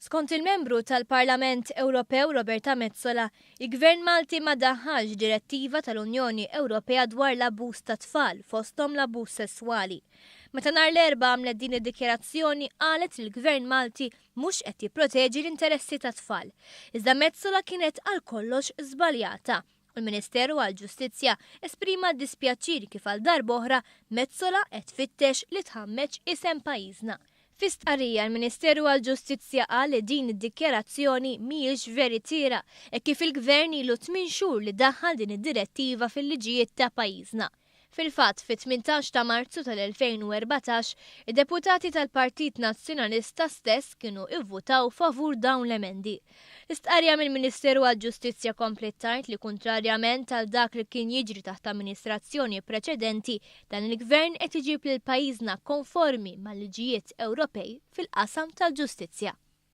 Skont il-membru tal-Parlament Ewropew Roberta Metsola, il-Gvern Malti ma daħħalx direttiva tal-Unjoni Ewropea dwar l-abbuż ta' tfal fosthom l-abbuż sesswali. Meta nhar l-erba' għamlet din id-dikjerazzjoni qalet li l-Gvern Malti mhux qed jipproteġi l-interessi ta' tfal. Iżda Metsola kienet għal kollox żbaljata. Il-Ministeru għall-Ġustizzja esprima d-dispjaċir kif għal darb'oħra Metsola qed tfittex li tħammeġ isem pajjiżna. Fi stqarrija l-Ministeru għall-Ġustizzja qal li din id-dikjerazzjoni mhijiex veritiera e kif il-Gvern ilu 8 xhur li daħħal din id-direttiva fil-liġijiet ta' pajjiżna. Fil-fatt, fit-18 ta' Marzu tal-2014, id-deputati tal-Partit Nazzjonalista stess kienu ivvutaw favur dawn l-emendi. L-istqarrija mill-Ministeru għall-Ġustizzja komplet tgħid li kontrarjament għal dak li kien jiġri taħt amministrazzjoni preċedenti, dan il-Gvern qed iġib lil pajjiżna konformi mal-liġijiet Ewropej fil-qasam tal-ġustizzja.